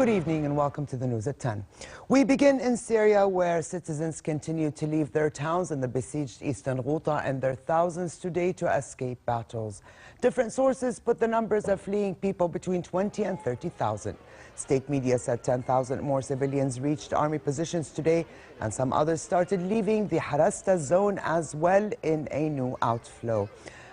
Good evening and welcome to the news at 10. We begin in Syria, where citizens continue to leave their towns in the besieged eastern Ghouta and their thousands today to escape battles. Different sources put the numbers of fleeing people between 20 and 30,000. State media said 10,000 more civilians reached army positions today, and some others started leaving the Harasta zone as well in a new outflow.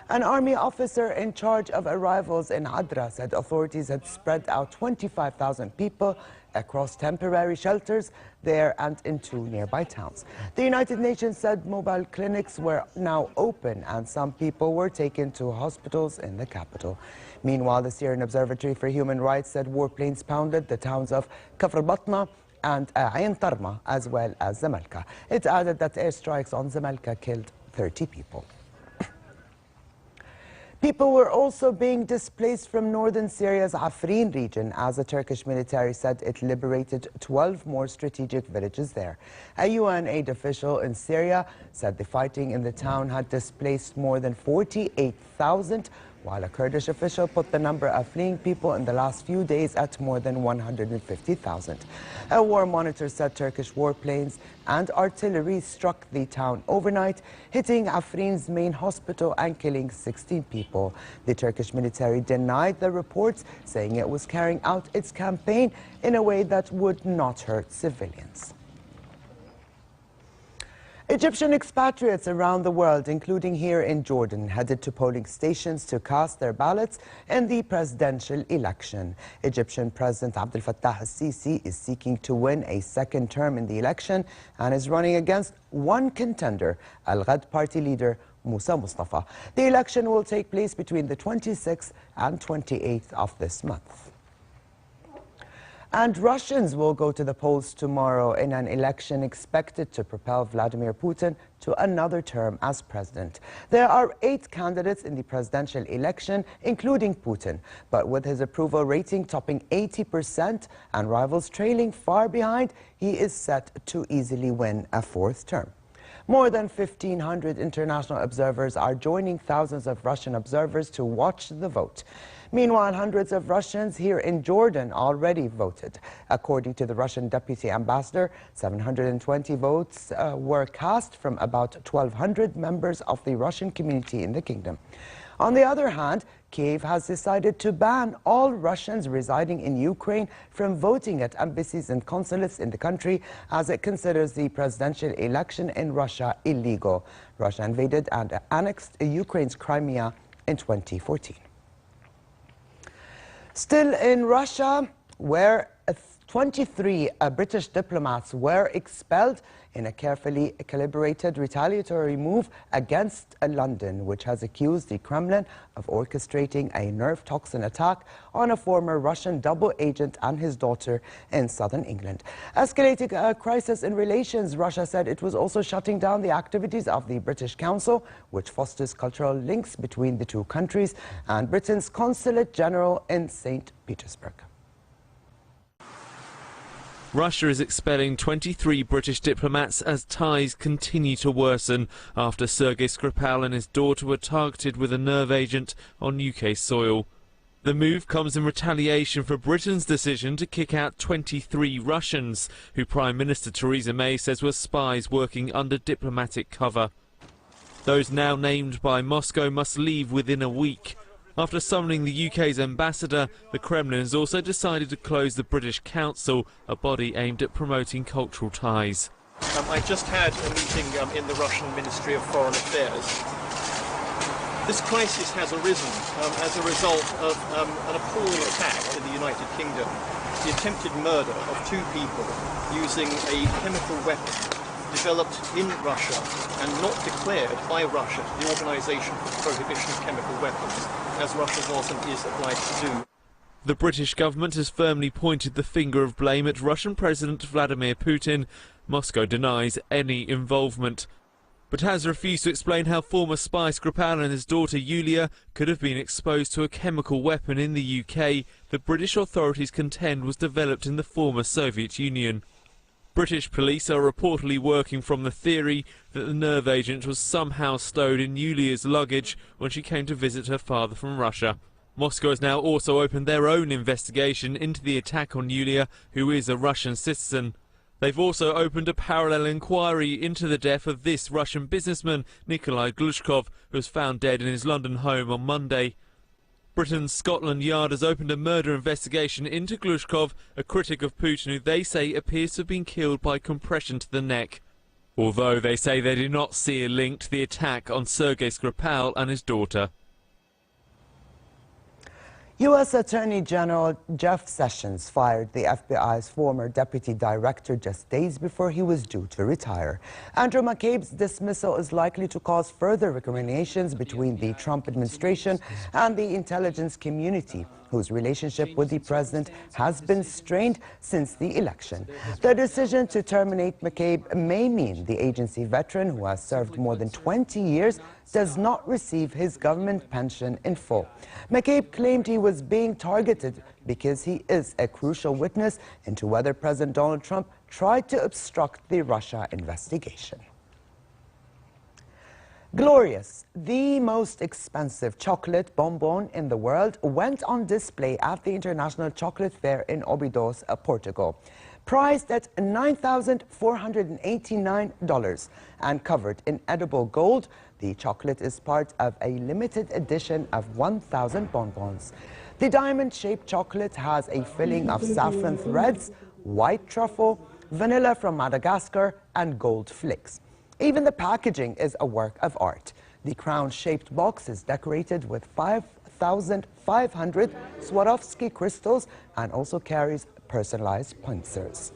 An army officer in charge of arrivals in Adra said authorities had spread out 25,000 people across temporary shelters there and into nearby towns. The United Nations said mobile clinics were now open and some people were taken to hospitals in the capital. Meanwhile, the Syrian Observatory for Human Rights said warplanes pounded the towns of Kafr Batna and Ain Tarma as well as Zamalka. It added that airstrikes on Zamalka killed 30 people. People were also being displaced from northern Syria's Afrin region as the Turkish military said it liberated 12 more strategic villages there. A UN aid official in Syria said the fighting in the town had displaced more than 48,000, while a Kurdish official put the number of fleeing people in the last few days at more than 150,000. A war monitor said Turkish warplanes and artillery struck the town overnight, hitting Afrin's main hospital and killing 16 people. The Turkish military denied the reports, saying it was carrying out its campaign in a way that would not hurt civilians. Egyptian expatriates around the world, including here in Jordan, headed to polling stations to cast their ballots in the presidential election. Egyptian President Abdel Fattah al-Sisi is seeking to win a second term in the election and is running against one contender, Al-Ghad party leader Musa Mustafa. The election will take place between the 26th and 28th of this month. And Russians will go to the polls tomorrow in an election expected to propel Vladimir Putin to another term as president. There are 8 candidates in the presidential election, including Putin. But with his approval rating topping 80% and rivals trailing far behind, he is set to easily win a 4th term. More than 1,500 international observers are joining thousands of Russian observers to watch the vote. Meanwhile, hundreds of Russians here in Jordan already voted. According to the Russian deputy ambassador, 720 votes were cast from about 1,200 members of the Russian community in the kingdom. On the other hand, Kiev has decided to ban all Russians residing in Ukraine from voting at embassies and consulates in the country, as it considers the presidential election in Russia illegal. Russia invaded and annexed Ukraine's Crimea in 2014. Still in Russia, where 23 British diplomats were expelled in a carefully calibrated retaliatory move against London, which has accused the Kremlin of orchestrating a nerve toxin attack on a former Russian double agent and his daughter in southern England. Escalating a crisis in relations, Russia said it was also shutting down the activities of the British Council, which fosters cultural links between the two countries, and Britain's Consulate General in St. Petersburg. Russia is expelling 23 British diplomats as ties continue to worsen after Sergei Skripal and his daughter were targeted with a nerve agent on UK soil. The move comes in retaliation for Britain's decision to kick out 23 Russians, who Prime Minister Theresa May says were spies working under diplomatic cover. Those now named by Moscow must leave within a week. After summoning the UK's ambassador, the Kremlin has also decided to close the British Council, a body aimed at promoting cultural ties. I just had a meeting in the Russian Ministry of Foreign Affairs. This crisis has arisen as a result of an appalling attack in the United Kingdom, the attempted murder of 2 people using a chemical weapon developed in Russia and not declared by Russia to the Organisation for the Prohibition of Chemical Weapons, as Russia was and is obliged to do. The British government has firmly pointed the finger of blame at Russian President Vladimir Putin. Moscow denies any involvement, but has refused to explain how former spy Skripal and his daughter Yulia could have been exposed to a chemical weapon in the UK that British authorities contend was developed in the former Soviet Union. British police are reportedly working from the theory that the nerve agent was somehow stowed in Yulia's luggage when she came to visit her father from Russia. Moscow has now also opened their own investigation into the attack on Yulia, who is a Russian citizen. They've also opened a parallel inquiry into the death of this Russian businessman, Nikolai Glushkov, who was found dead in his London home on Monday. Britain's Scotland Yard has opened a murder investigation into Glushkov, a critic of Putin who they say appears to have been killed by compression to the neck. Although they say they do not see a link to the attack on Sergei Skripal and his daughter. U.S. Attorney General Jeff Sessions fired the FBI's former deputy director just days before he was due to retire. Andrew McCabe's dismissal is likely to cause further recriminations between the Trump administration and the intelligence community, whose relationship with the president has been strained since the election. The decision to terminate McCabe may mean the agency veteran, who has served more than 20 years, does not receive his government pension in full. McCabe claimed he was being targeted because he is a crucial witness into whether President Donald Trump tried to obstruct the Russia investigation. Glorious, the most expensive chocolate bonbon in the world, went on display at the International Chocolate Fair in Óbidos, Portugal. Priced at $9,489 and covered in edible gold, the chocolate is part of a limited edition of 1,000 bonbons. The diamond-shaped chocolate has a filling of saffron threads, white truffle, vanilla from Madagascar, and gold flakes. Even the packaging is a work of art. The crown-shaped box is decorated with 5,500 Swarovski crystals and also carries personalized pincers.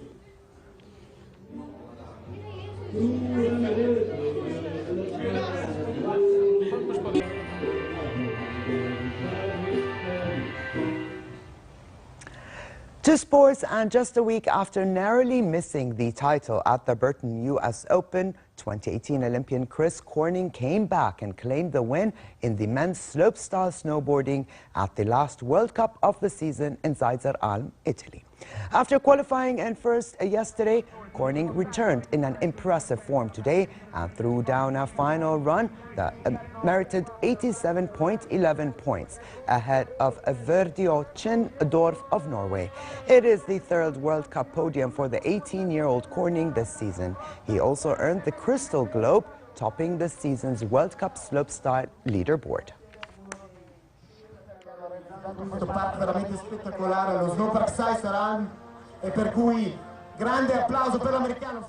To sports, and just a week after narrowly missing the title at the Burton U.S. Open, 2018 Olympian Chris Corning came back and claimed the win in the men's slopestyle snowboarding at the last World Cup of the season in Zaidar Alm, Italy. After qualifying in first yesterday, Corning returned in an impressive form today and threw down a final run that merited 87.11 points ahead of Verdio Chindorf of Norway. It is the third World Cup podium for the 18-year-old Corning this season. He also earned the Crystal Globe, topping this season's World Cup slopestyle leaderboard. Parte veramente spettacolare, lo snowpark Zaidar, e per cui grande applauso per l'americano.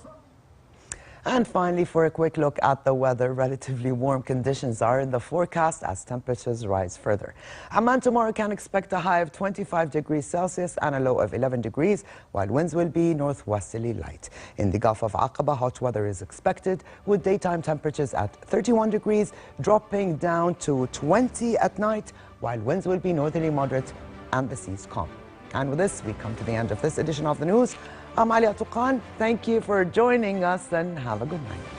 And finally, for a quick look at the weather, relatively warm conditions are in the forecast as temperatures rise further. Amman tomorrow can expect a high of 25 degrees Celsius and a low of 11 degrees, while winds will be northwesterly light. In the Gulf of Aqaba, hot weather is expected, with daytime temperatures at 31 degrees, dropping down to 20 at night, while winds will be northerly moderate and the seas calm. And with this, we come to the end of this edition of the news. I'm Alia Tuqan. Thank you for joining us and have a good night.